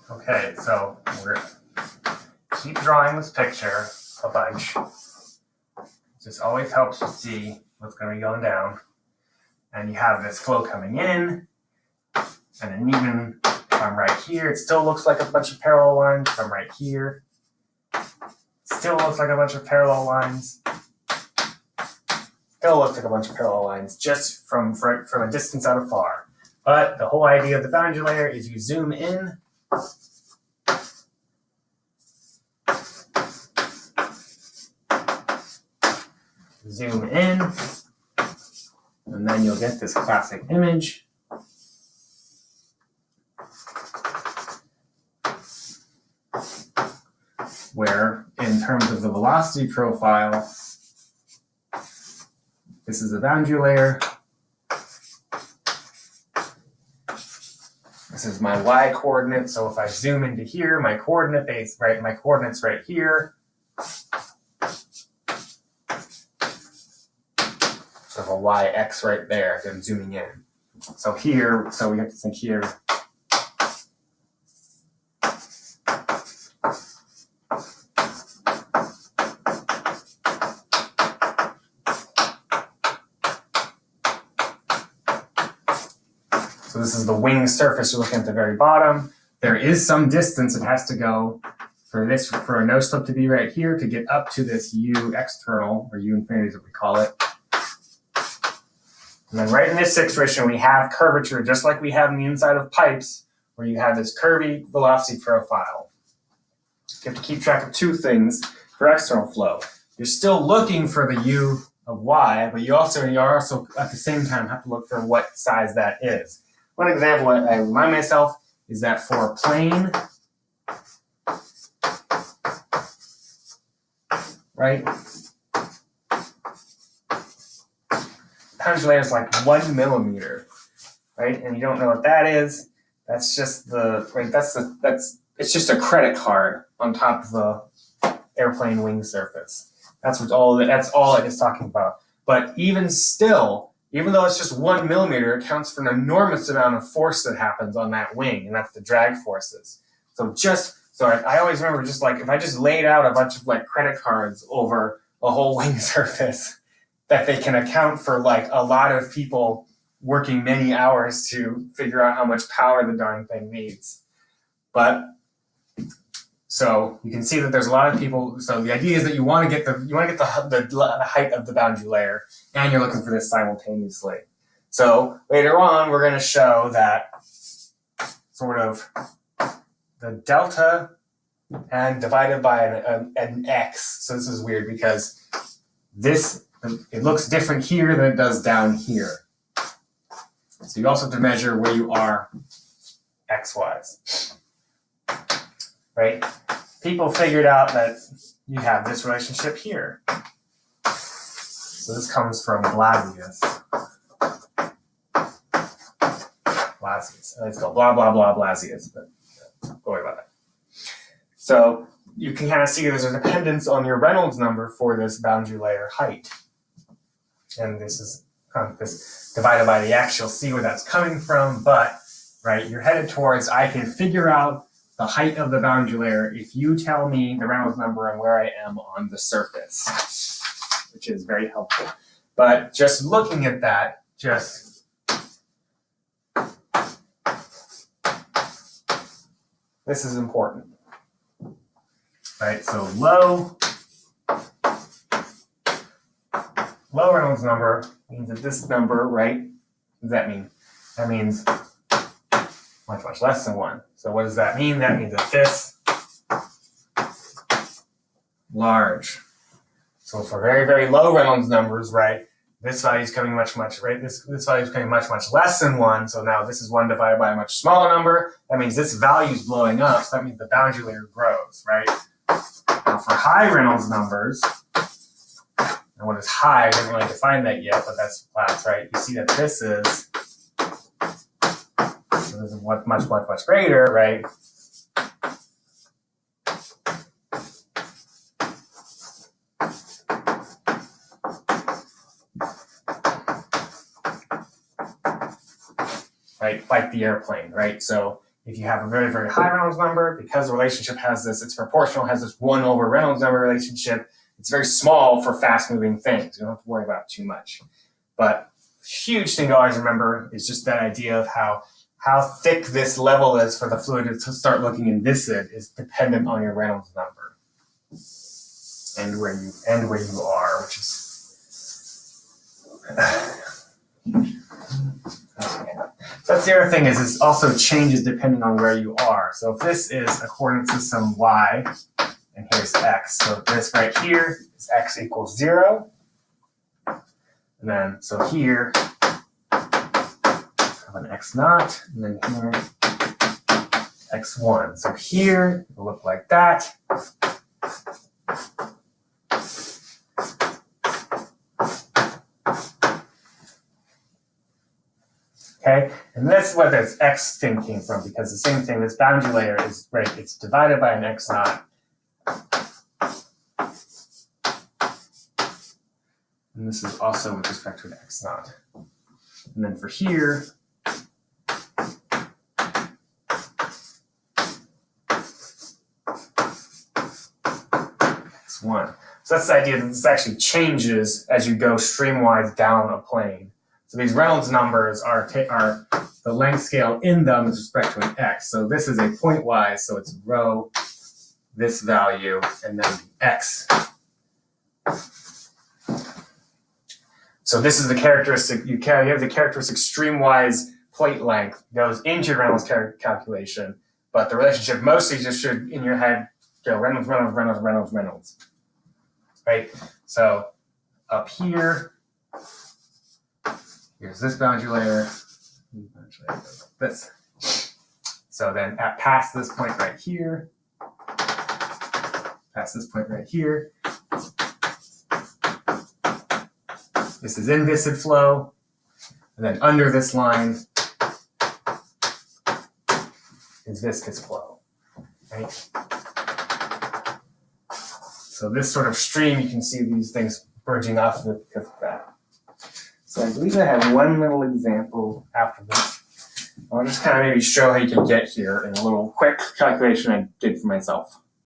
Okay, so we're keep drawing this picture a bunch. Just always helps you see what's going to be going down. And you have this flow coming in, and then even if I'm right here, it still looks like a bunch of parallel lines. If I'm right here, it still looks like a bunch of parallel lines. Still looks like a bunch of parallel lines just from a distance out of far. But the whole idea of the boundary layer is you zoom in. Zoom in, and then you'll get this classic image. Where, in terms of the velocity profile, this is the boundary layer. This is my y coordinate. So if I zoom into here, my coordinate base, right? My coordinates right here. So a y-x right there, I'm zooming in. So here, so we have to think here. So this is the wing surface you're looking at the very bottom. There is some distance it has to go for a no slope to be right here to get up to this u external, or u infinity as we call it. And then right in this situation, we have curvature, just like we have on the inside of pipes, where you have this curvy velocity profile. You have to keep track of two things for external flow. You're still looking for the u of y, but you also at the same time have to look for what size that is. One example I remind myself is that for a plane, right? Boundary layer is like 1 millimeter, right? And you don't know what that is. That's just it's just a credit card on top of the airplane wing surface. That's all it is talking about. But even still, even though it's just 1 millimeter, it accounts for an enormous amount of force that happens on that wing, and that's the drag forces. So I always remember just like if I just laid out a bunch of like credit cards over a whole wing surface, that they can account for like a lot of people working many hours to figure out how much power the darn thing needs. But so you can see that there's a lot of people. So the idea is that you want to get the height of the boundary layer, and you're looking for this simultaneously. So later on, we're going to show that sort of the delta and divided by an x. So this is weird because it looks different here than it does down here. So you also have to measure where you are x-wise. Right? People figured out that you have this relationship here. So this comes from Blasius. And it's called blah, blah, blah, Blasius, but don't worry about that. So you can kind of see there's a dependence on your Reynolds number for this boundary layer height. And this is kind of this divided by the x. You'll see where that's coming from, but right, you're headed towards, I can figure out the height of the boundary layer if you tell me the Reynolds number and where I am on the surface, which is very helpful. But just looking at that, this is important. Right, so low Reynolds number means that this number, right, what does that mean? That means much, much less than 1. So what does that mean? That means that this large. So for very, very low Reynolds numbers, right, this value is coming much, right? This value is coming much, much less than 1. So now this is 1 divided by a much smaller number. That means this value is blowing up. So that means the boundary layer grows, right? Now for high Reynolds numbers, and what is high, I didn't really define that yet, but that's class, right? You see that this is much, much, much, much greater, right? Right, like the airplane, right? So If you have a very, very high Reynolds number, because the relationship has this, it's proportional, has this 1 over Reynolds number relationship, it's very small for fast-moving things. You don't have to worry about it too much. But huge thing to always remember is just that idea of how thick this level is for the fluid to start looking inviscid is dependent on your Reynolds number and where you are, which is so that's the other thing is it also changes depending on where you are. So if this is according to some y, and here's x, so this right here is x equals 0. And then, so here, I have an x naught, and then here, x1. So here, it'll look like that. Okay, and that's what this x thing came from, because the same thing, this boundary layer is, right, it's divided by an x naught. And this is also with respect to an x naught. And then for here, x1. So that's the idea that this actually changes as you go streamwise down a plane. So these Reynolds numbers are the length scale in them with respect to an x. So this is a pointwise, so it's rho, this value, and then the x. So this is the characteristic, you have the characteristic streamwise plate length goes into your Reynolds calculation, but the relationship mostly just should, in your head, go Reynolds, Reynolds, Reynolds, Reynolds, Reynolds. Right? So up here, here's this boundary layer, this. So then past this point right here, past this point right here, this is inviscid flow, and then under this line is viscous flow, right? So this sort of stream, you can see these things merging off of it because of that. So I believe I have one little example after this. I'll just kind of maybe show how you can get here in a little quick calculation I did for myself.